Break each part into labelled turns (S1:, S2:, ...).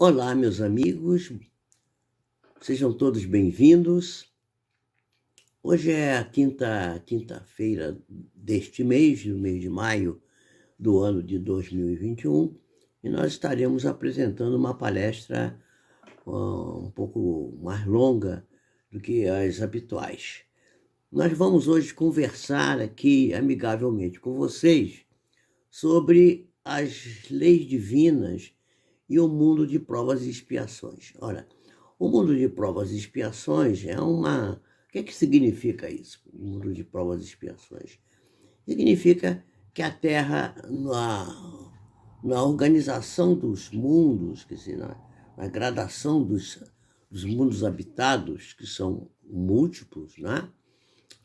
S1: Olá, meus amigos, sejam todos bem-vindos. Hoje é a quinta-feira deste mês, do mês de maio do ano de 2021, e nós estaremos apresentando uma palestra um pouco mais longa do que as habituais. Nós vamos hoje conversar aqui amigavelmente com vocês sobre as leis divinas e o mundo de provas e expiações. Ora, o mundo de provas e expiações é uma... O que é que significa isso, o mundo de provas e expiações? Significa que a Terra, na organização dos mundos, quer dizer, na gradação dos mundos habitados, que são múltiplos, né?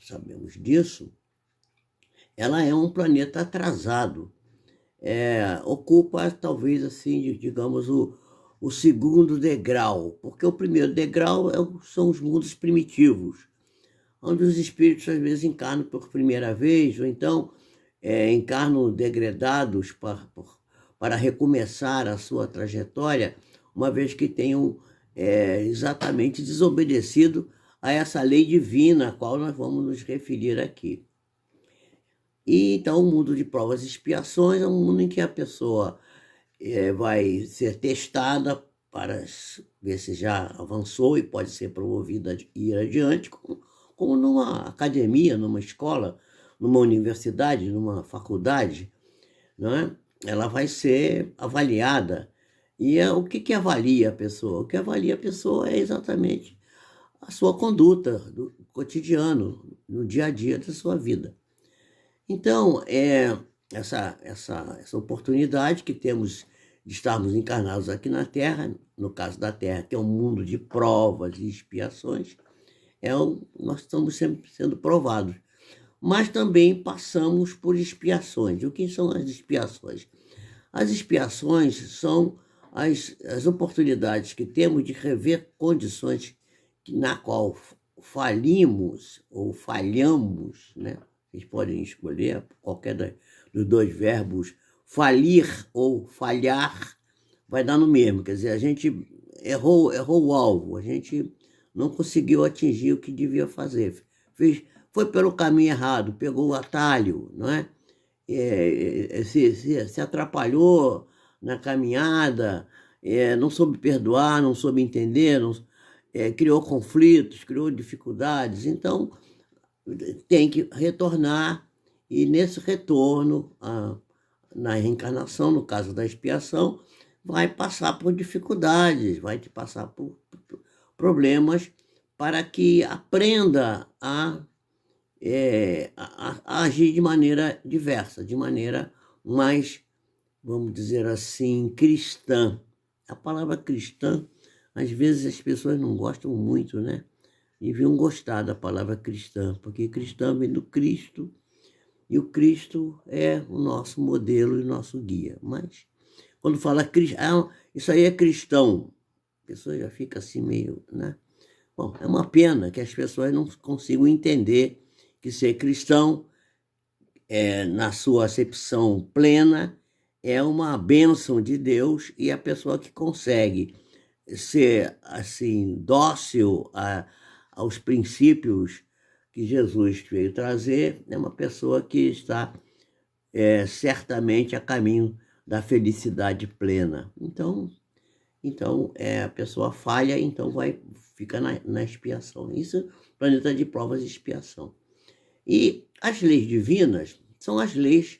S1: Sabemos disso, ela é um planeta atrasado. Ocupa, talvez, assim, digamos, o segundo degrau, porque o primeiro degrau são os mundos primitivos, onde os espíritos, às vezes, encarnam por primeira vez, ou então encarnam degradados para recomeçar a sua trajetória, uma vez que tenham exatamente desobedecido a essa lei divina, a qual nós vamos nos referir aqui. E então o mundo de provas e expiações é um mundo em que a pessoa vai ser testada para ver se já avançou e pode ser promovida a ir adiante, como numa academia, numa escola, numa universidade, numa faculdade, não é? Ela vai ser avaliada. E o que avalia a pessoa? O que avalia a pessoa é exatamente a sua conduta do cotidiano, no dia a dia da sua vida. Então, essa oportunidade que temos de estarmos encarnados aqui na Terra, no caso da Terra, que é um mundo de provas e expiações, nós estamos sempre sendo provados. Mas também passamos por expiações. O que são as expiações? As expiações são as oportunidades que temos de rever condições na qual falimos ou falhamos, né? Vocês podem escolher qualquer dos dois verbos, falir ou falhar, vai dar no mesmo. Quer dizer, a gente errou o alvo, a gente não conseguiu atingir o que devia fazer. Foi pelo caminho errado, pegou o atalho, não é? Se atrapalhou na caminhada, não soube perdoar, não soube entender, criou conflitos, criou dificuldades. Então, tem que retornar, e nesse retorno, na reencarnação, no caso da expiação, vai passar por dificuldades, vai te passar por problemas para que aprenda a agir de maneira diversa, de maneira mais, vamos dizer assim, cristã. A palavra cristã, às vezes as pessoas não gostam muito, né? Deviam gostar da palavra cristã, porque cristã vem do Cristo, e o Cristo é o nosso modelo e nosso guia. Mas, quando fala isso aí é cristão, a pessoa já fica assim meio, né? Bom, é uma pena que as pessoas não consigam entender que ser cristão, na sua acepção plena, é uma bênção de Deus, e a pessoa que consegue ser, assim, dócil aos princípios que Jesus veio trazer, é uma pessoa que está certamente a caminho da felicidade plena. Então a pessoa falha, então fica na expiação. Isso é o planeta de provas e expiação. E as leis divinas são as leis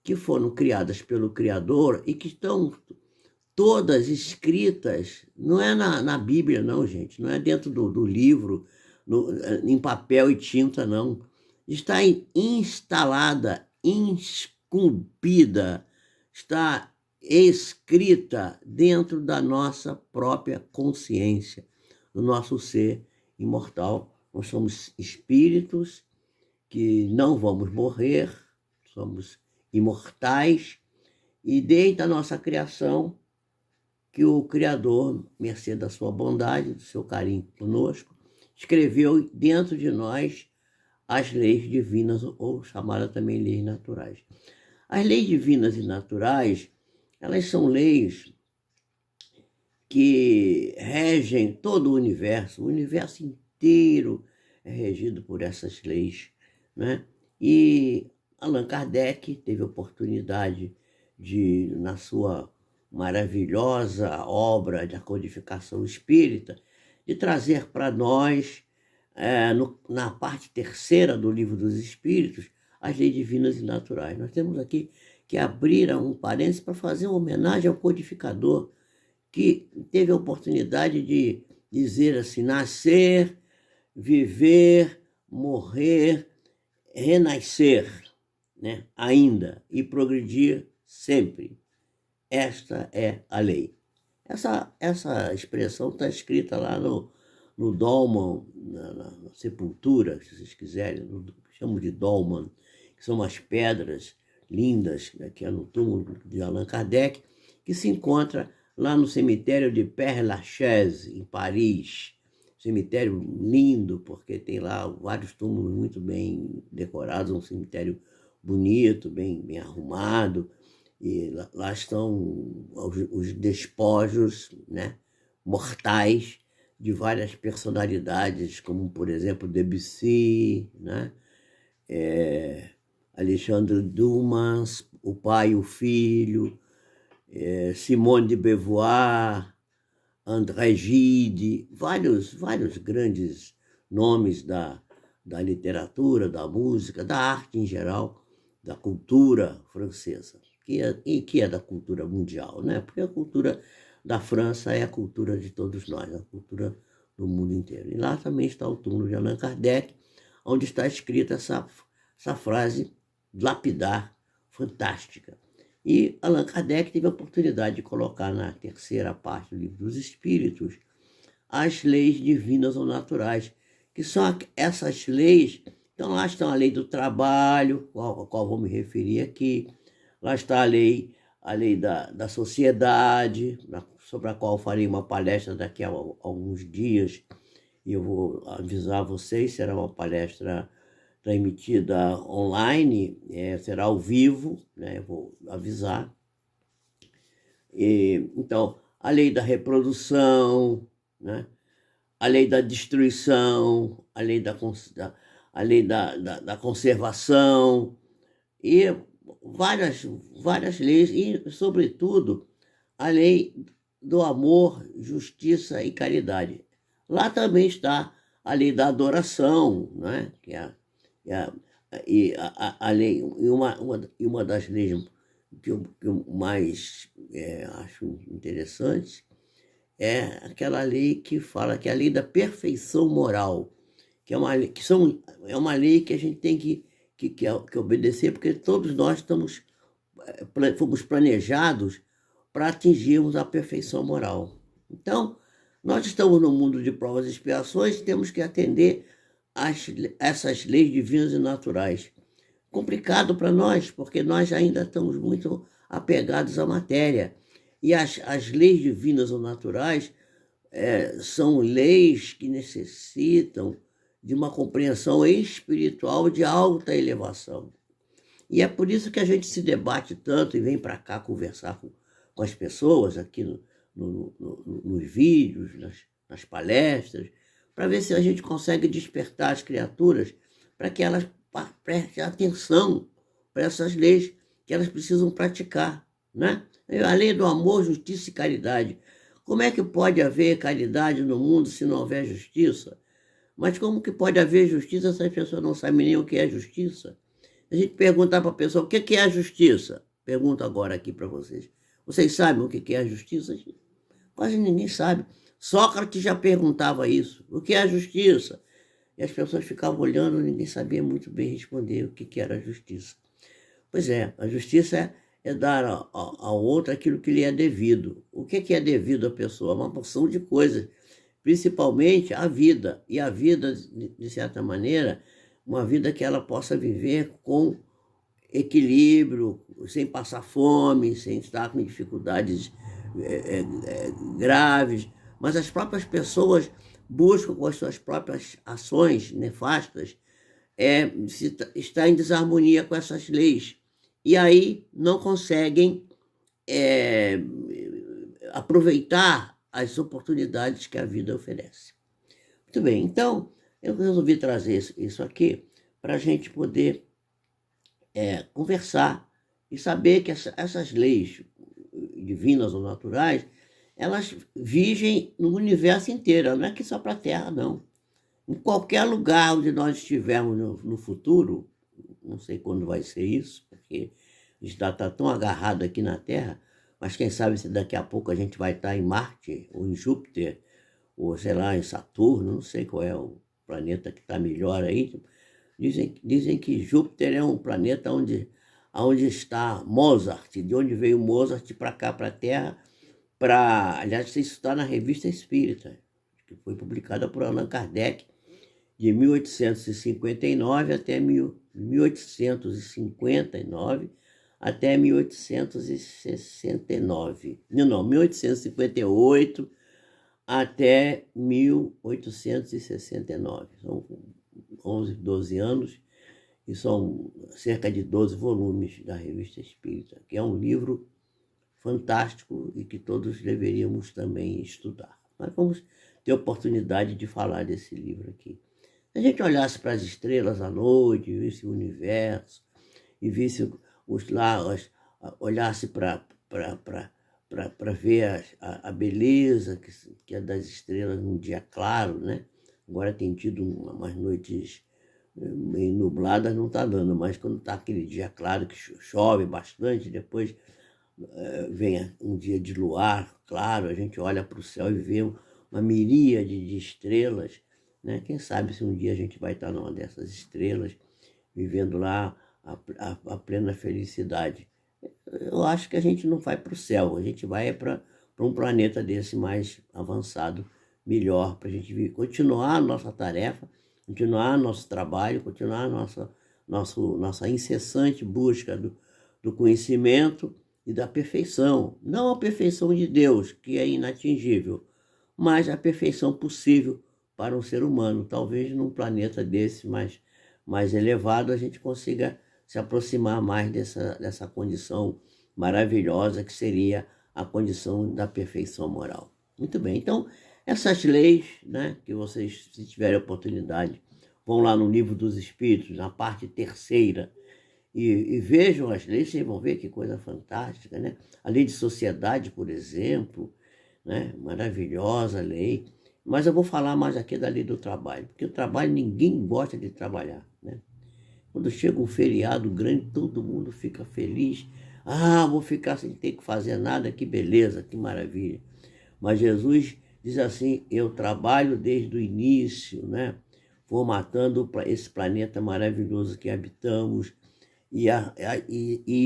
S1: que foram criadas pelo Criador e que estão todas escritas, não é na Bíblia, não, gente, não é dentro do livro, em papel e tinta, não. Está instalada, esculpida, está escrita dentro da nossa própria consciência, do nosso ser imortal. Nós somos espíritos que não vamos morrer, somos imortais, e desde a nossa criação, que o Criador, mercê da sua bondade, do seu carinho conosco, escreveu dentro de nós as leis divinas, ou chamadas também leis naturais. As leis divinas e naturais, elas são leis que regem todo o universo inteiro é regido por essas leis, né? E Allan Kardec teve a oportunidade de, na sua maravilhosa obra de codificação espírita, de trazer para nós, na parte terceira do Livro dos Espíritos, as leis divinas e naturais. Nós temos aqui que abrir um parênteses para fazer uma homenagem ao codificador, que teve a oportunidade de dizer assim: nascer, viver, morrer, renascer, né? Ainda, e progredir sempre. Esta é a lei. Essa expressão está escrita lá no Dolman, na sepultura, se vocês quiserem, chamo de Dolman, que são umas pedras lindas, né, que é no túmulo de Allan Kardec, que se encontra lá no cemitério de Père-Lachaise, em Paris. Cemitério lindo, porque tem lá vários túmulos muito bem decorados, um cemitério bonito, bem arrumado, e lá estão os despojos, né, mortais de várias personalidades, como, por exemplo, Debussy, né, Alexandre Dumas, o pai e o filho, Simone de Beauvoir, André Gide, vários grandes nomes da literatura, da música, da arte em geral, da cultura francesa, que é da cultura mundial, né? Porque a cultura da França é a cultura de todos nós, a cultura do mundo inteiro. E lá também está o túmulo de Allan Kardec, onde está escrita essa frase lapidar, fantástica. E Allan Kardec teve a oportunidade de colocar na terceira parte do Livro dos Espíritos as leis divinas ou naturais, que são essas leis. Então lá está a lei do trabalho, a qual vou me referir aqui. Lá está a lei da sociedade, sobre a qual farei uma palestra daqui a alguns dias, e eu vou avisar vocês, será uma palestra transmitida online, será ao vivo, né? Eu vou avisar. Então, a lei da reprodução, né? A lei da destruição, a lei da conservação, e várias leis, e, sobretudo, a lei do amor, justiça e caridade. Lá também está a lei da adoração, né? Que é a lei, e uma das leis que eu mais acho interessante é aquela lei que fala que é a lei da perfeição moral, que é uma lei que a gente tem que obedecer, porque todos nós fomos planejados para atingirmos a perfeição moral. Então, nós estamos no mundo de provas e expiações e temos que atender essas leis divinas e naturais. Complicado para nós, porque nós ainda estamos muito apegados à matéria. E as leis divinas ou naturais são leis que necessitam de uma compreensão espiritual de alta elevação. E é por isso que a gente se debate tanto e vem para cá conversar com as pessoas aqui nos vídeos, nas palestras, para ver se a gente consegue despertar as criaturas para que elas prestem atenção para essas leis que elas precisam praticar, né? A lei do amor, justiça e caridade. Como é que pode haver caridade no mundo se não houver justiça? Mas como que pode haver justiça se as pessoas não sabem nem o que é justiça? A gente perguntar para a pessoa o que é a justiça. Pergunto agora aqui para vocês. Vocês sabem o que é a justiça? Quase ninguém sabe. Sócrates já perguntava isso. O que é a justiça? E as pessoas ficavam olhando e ninguém sabia muito bem responder o que era a justiça. Pois é, a justiça é dar ao outro aquilo que lhe é devido. O que é devido à pessoa? Uma porção de coisas, principalmente a vida. E a vida, de certa maneira, uma vida que ela possa viver com equilíbrio, sem passar fome, sem estar com dificuldades graves. Mas as próprias pessoas buscam com as suas próprias ações nefastas estar em desarmonia com essas leis. E aí não conseguem aproveitar as oportunidades que a vida oferece. Muito bem, então eu resolvi trazer isso aqui para a gente poder conversar e saber que essas leis divinas ou naturais, elas vigem no universo inteiro, não é que só para a Terra, não. Em qualquer lugar onde nós estivermos no futuro, não sei quando vai ser isso, porque a gente está tão agarrado aqui na Terra, mas quem sabe se daqui a pouco a gente vai estar em Marte, ou em Júpiter, ou sei lá, em Saturno, não sei qual é o planeta que está melhor aí. Dizem que Júpiter é um planeta onde está Mozart, de onde veio Mozart para cá, para a Terra, aliás, isso está na Revista Espírita, que foi publicada por Allan Kardec, de 1859 até 1859 até 1869. Não, 1858 até 1869. São 11, 12 anos e são cerca de 12 volumes da Revista Espírita, que é um livro fantástico e que todos deveríamos também estudar. Mas vamos ter oportunidade de falar desse livro aqui. Se a gente olhasse para as estrelas à noite, visse o universo, e visse olhasse para ver a beleza que é das estrelas num dia claro, né? Agora tem tido umas noites meio nubladas, não está dando, mas quando está aquele dia claro que chove bastante, depois vem um dia de luar claro, a gente olha para o céu e vê uma miríade de estrelas, né? Quem sabe se um dia a gente vai estar numa dessas estrelas, vivendo lá a plena felicidade. Eu acho que a gente não vai para o céu, a gente vai para um planeta desse mais avançado, melhor, para a gente continuar a nossa tarefa, continuar nosso trabalho, continuar nossa incessante busca do conhecimento e da perfeição. Não a perfeição de Deus, que é inatingível, mas a perfeição possível para um ser humano. Talvez num planeta desse mais elevado a gente consiga se aproximar mais dessa condição maravilhosa que seria a condição da perfeição moral. Muito bem, então essas leis, né, que vocês, se tiverem oportunidade, vão lá no Livro dos Espíritos, na parte terceira, e vejam as leis, vocês vão ver que coisa fantástica, né? A lei de sociedade, por exemplo, né? Maravilhosa lei. Mas eu vou falar mais aqui da lei do trabalho, porque o trabalho, ninguém gosta de trabalhar, né? Quando chega um feriado grande, todo mundo fica feliz. Ah, vou ficar sem ter que fazer nada, que beleza, que maravilha. Mas Jesus diz assim, eu trabalho desde o início, né? Formatando esse planeta maravilhoso que habitamos e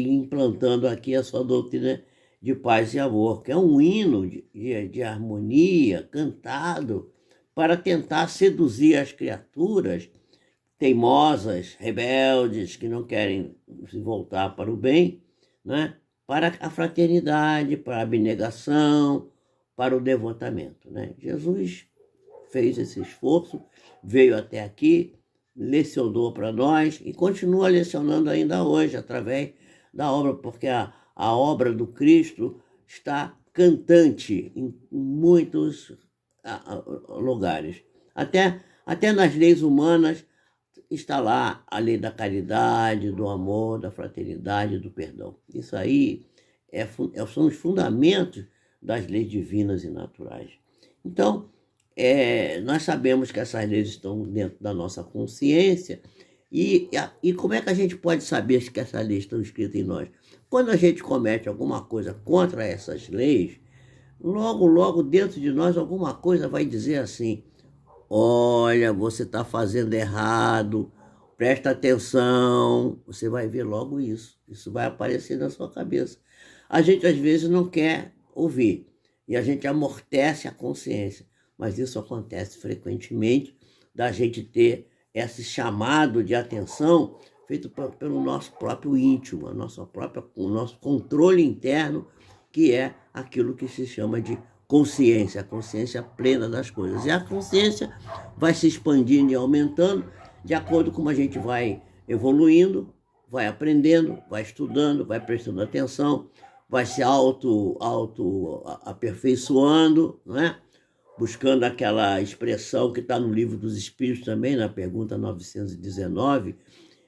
S1: implantando aqui a sua doutrina de paz e amor, que é um hino de harmonia cantado para tentar seduzir as criaturas teimosas, rebeldes, que não querem se voltar para o bem, né? Para a fraternidade, para a abnegação, para o devotamento, né? Jesus fez esse esforço, veio até aqui, lecionou para nós e continua lecionando ainda hoje através da obra, porque a obra do Cristo está cantante em muitos lugares. Até nas leis humanas está lá a lei da caridade, do amor, da fraternidade, do perdão. Isso aí são os fundamentos das leis divinas e naturais. Então, nós sabemos que essas leis estão dentro da nossa consciência e como é que a gente pode saber que essas leis estão escritas em nós? Quando a gente comete alguma coisa contra essas leis, logo dentro de nós alguma coisa vai dizer assim, olha, você está fazendo errado, presta atenção, você vai ver logo isso vai aparecer na sua cabeça. A gente às vezes não quer ouvir e a gente amortece a consciência, mas isso acontece frequentemente, da gente ter esse chamado de atenção feito pelo nosso próprio íntimo, o nosso controle interno, que é aquilo que se chama de consciência, a consciência plena das coisas. E a consciência vai se expandindo e aumentando de acordo com como a gente vai evoluindo, vai aprendendo, vai estudando, vai prestando atenção, vai se aperfeiçoando, não é? Buscando aquela expressão que está no Livro dos Espíritos também, na pergunta 919,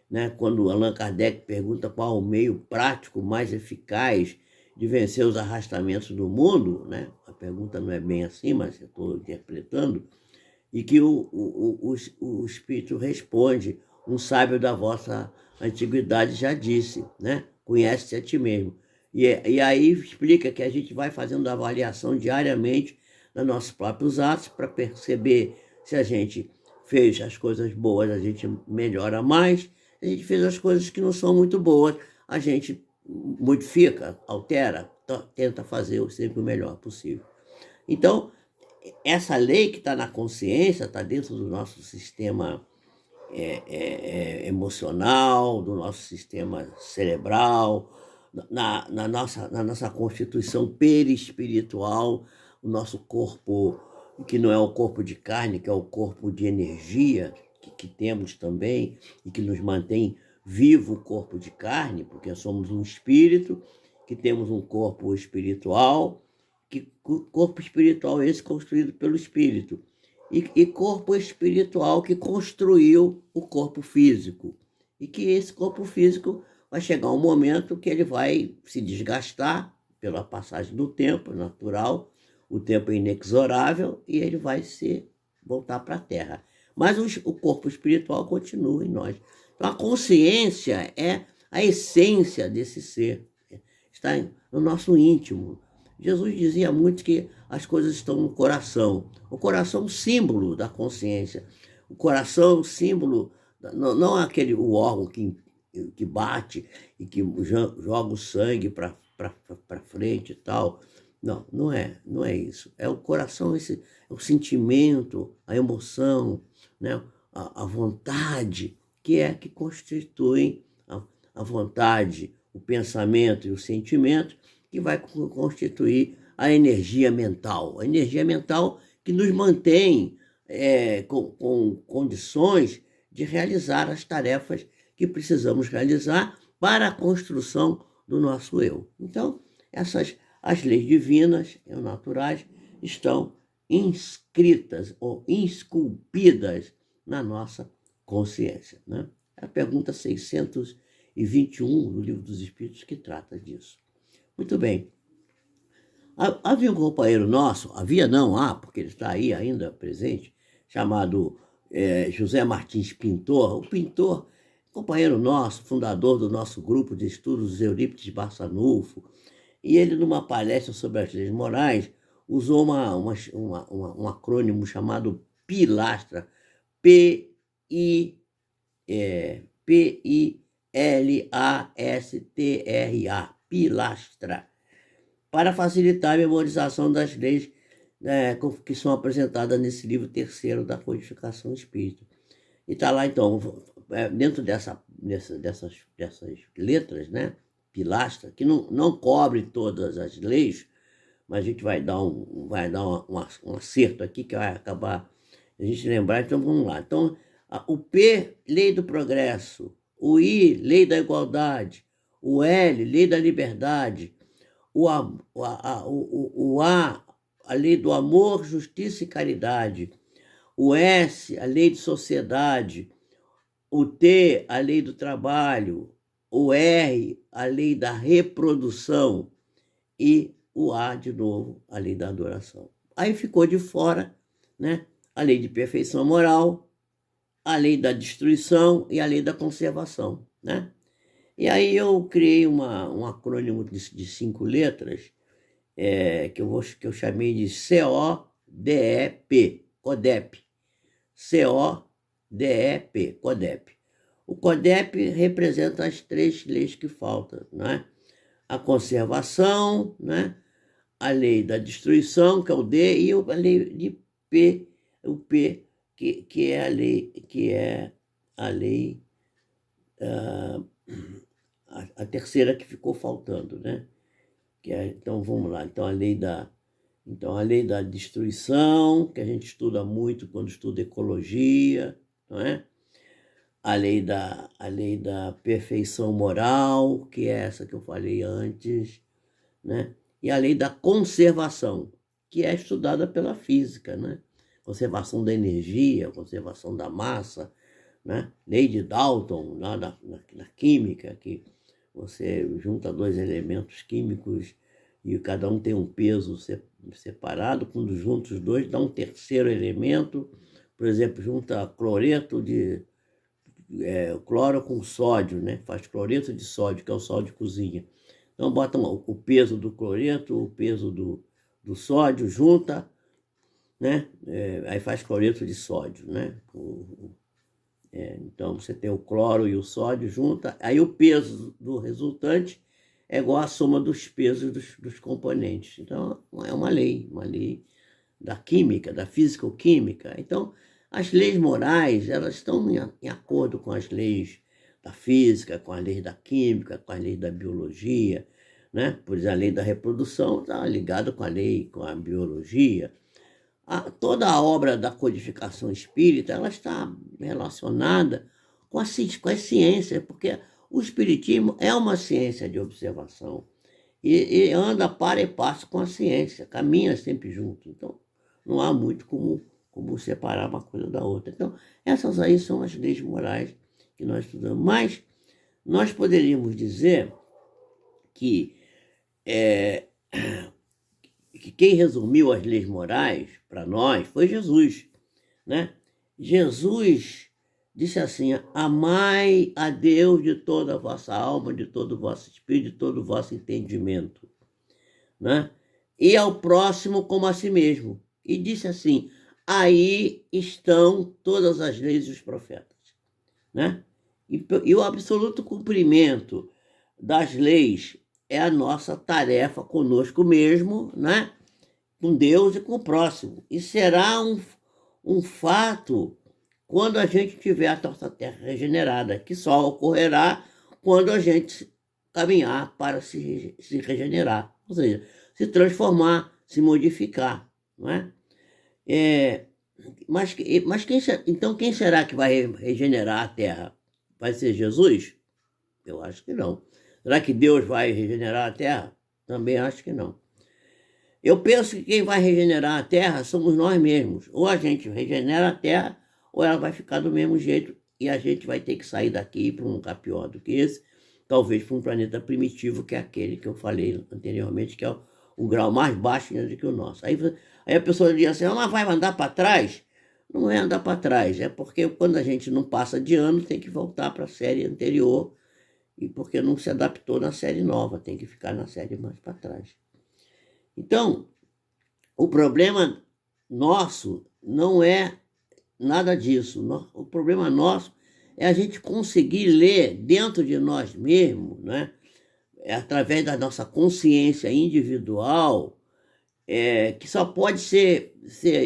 S1: né? Quando Allan Kardec pergunta qual o meio prático mais eficaz de vencer os arrastamentos do mundo, né? A pergunta não é bem assim, mas eu estou interpretando, e que o Espírito responde: um sábio da vossa antiguidade já disse, né? Conhece-te a ti mesmo. E aí explica que a gente vai fazendo avaliação diariamente dos nossos próprios atos para perceber se a gente fez as coisas boas, a gente melhora mais. Se a gente fez as coisas que não são muito boas, a gente modifica, altera, tenta fazer sempre o melhor possível. Então, essa lei que está na consciência, está dentro do nosso sistema emocional, do nosso sistema cerebral, na nossa constituição perispiritual, o nosso corpo, que não é o corpo de carne, que é o corpo de energia que temos também e que nos mantém vivo o corpo de carne, porque somos um espírito, que temos um corpo espiritual, que corpo espiritual esse construído pelo espírito, e corpo espiritual que construiu o corpo físico, e que esse corpo físico vai chegar um momento que ele vai se desgastar pela passagem do tempo natural, o tempo é inexorável, e ele vai voltar para a Terra. Mas o corpo espiritual continua em nós. Então a consciência é a essência desse ser, está no nosso íntimo. Jesus dizia muito que as coisas estão no coração. O coração é um símbolo da consciência. O coração é um símbolo, não aquele o órgão que bate e que joga o sangue para frente e tal. Não é isso. É o coração, é o sentimento, a emoção, né? a vontade, que constituem a vontade, o pensamento e o sentimento, que vai constituir a energia mental. A energia mental que nos mantém com condições de realizar as tarefas que precisamos realizar para a construção do nosso eu. Então, as leis divinas e naturais estão inscritas ou esculpidas na nossa consciência, né? É a pergunta 621 do Livro dos Espíritos que trata disso. Muito bem. Havia um companheiro nosso, porque ele está aí ainda presente, chamado José Martins Pintor. O Pintor, companheiro nosso, fundador do nosso grupo de estudos Eurípides Barçanufo, e ele, numa palestra sobre as leis morais, usou um acrônimo chamado PILASTRA, P-I-L-A-S-T-R-A, PILASTRA, para facilitar a memorização das leis que são apresentadas nesse livro terceiro da Codificação Espírita. E está lá, então, dentro dessas letras, né, pilastra, que não cobre todas as leis, mas a gente vai dar um acerto aqui que vai acabar a gente lembrar. Então, vamos lá. Então, o P, lei do progresso. O I, lei da igualdade. O L, lei da liberdade. O A, a lei do amor, justiça e caridade. O S, a lei de sociedade. O T, a lei do trabalho. O R, a lei da reprodução. E o A, de novo, a lei da adoração. Aí ficou de fora, né, a lei de perfeição moral, a lei da destruição e a lei da conservação, né? E aí eu criei um acrônimo de 5 letras, que eu chamei de CODEP, CODEP. CODEP, CODEP. O CODEP representa as 3 leis que faltam, né? A conservação, né? A lei da destruição, que é o D, e a lei de P, o P, que é a lei a terceira que ficou faltando, né? Então vamos lá. Então a lei da destruição, que a gente estuda muito quando estuda ecologia, não é? A lei da perfeição moral, que é essa que eu falei antes, né? E a lei da conservação, que é estudada pela física, né? Conservação da energia, conservação da massa, né? Lei de Dalton, lá na química, que você junta dois elementos químicos e cada um tem um peso separado, quando junta os dois dá um terceiro elemento, por exemplo, junta cloreto de cloro com sódio, né? Faz cloreto de sódio, que é o sal de cozinha. Então botam o peso do cloreto, o peso do sódio, junta, né? Aí faz cloreto de sódio, né? Então você tem o cloro e o sódio, junta, aí o peso do resultante é igual à soma dos pesos dos componentes. Então é uma lei da química, da físico-química. Então as leis morais, elas estão em acordo com as leis da física, com as leis da química, com as leis da biologia, né? Por exemplo, a lei da reprodução está ligada com a lei, com a biologia. Toda a obra da codificação espírita, ela está relacionada com as ciências, porque o espiritismo é uma ciência de observação e anda para e passo com a ciência, caminha sempre junto. Então, não há muito como separar uma coisa da outra. Então, essas aí são as leis morais que nós estudamos. Mas nós poderíamos dizer que quem resumiu as leis morais para nós foi Jesus, né? Jesus disse assim: amai a Deus de toda a vossa alma, de todo o vosso espírito, de todo o vosso entendimento, né? E ao próximo como a si mesmo. E disse assim: aí estão todas as leis e os profetas, né? E o absoluto cumprimento das leis é a nossa tarefa conosco mesmo, né? Com Deus e com o próximo. E será um fato quando a gente tiver a nossa terra regenerada, que só ocorrerá quando a gente caminhar para se regenerar, ou seja, se transformar, se modificar, não é? Mas então quem será que vai regenerar a terra? Vai ser Jesus? Eu acho que não. Será que Deus vai regenerar a terra? Também acho que não. Eu penso que quem vai regenerar a terra somos nós mesmos. Ou a gente regenera a terra, ou ela vai ficar do mesmo jeito e a gente vai ter que sair daqui e ir para um lugar pior do que esse, talvez para um planeta primitivo, que é aquele que eu falei anteriormente, que é o grau mais baixo do que o nosso. Aí a pessoa diz assim: mas vai andar para trás? Não é andar para trás, é porque quando a gente não passa de ano, tem que voltar para a série anterior, e porque não se adaptou na série nova, tem que ficar na série mais para trás. Então, o problema nosso não é nada disso. O problema nosso é a gente conseguir ler dentro de nós mesmos, né? Através da nossa consciência individual, que só pode ser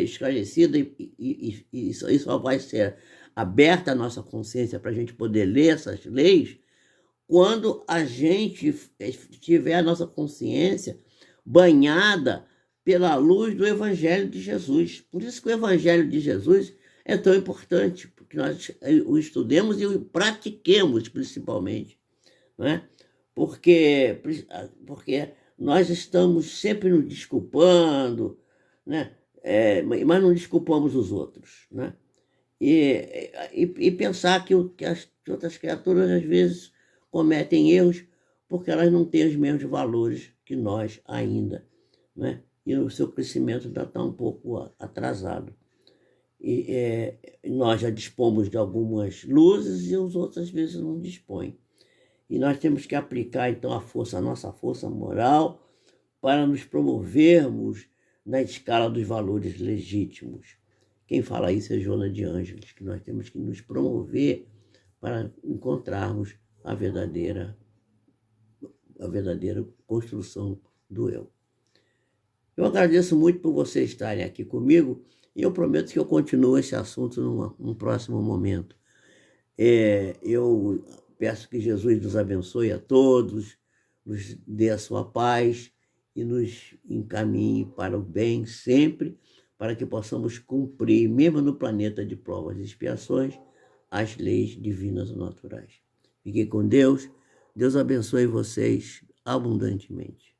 S1: esclarecida e só vai ser aberta a nossa consciência para a gente poder ler essas leis quando a gente tiver a nossa consciência banhada pela luz do Evangelho de Jesus. Por isso que o Evangelho de Jesus é tão importante, porque nós o estudemos e o pratiquemos, principalmente, não é? Porque nós estamos sempre nos desculpando, né? Mas não desculpamos os outros, né? E pensar que as outras criaturas, às vezes, cometem erros porque elas não têm os mesmos valores que nós ainda, né? E o seu crescimento ainda está um pouco atrasado. E nós já dispomos de algumas luzes e os outros, às vezes, não dispõem. E nós temos que aplicar, então, a nossa força moral para nos promovermos na escala dos valores legítimos. Quem fala isso é Joana de Ângeles, que nós temos que nos promover para encontrarmos a verdadeira construção do eu. Eu agradeço muito por vocês estarem aqui comigo e eu prometo que eu continuo esse assunto num próximo momento. Eu peço que Jesus nos abençoe a todos, nos dê a sua paz e nos encaminhe para o bem sempre, para que possamos cumprir, mesmo no planeta de provas e expiações, as leis divinas ou naturais. Fiquem com Deus. Deus abençoe vocês abundantemente.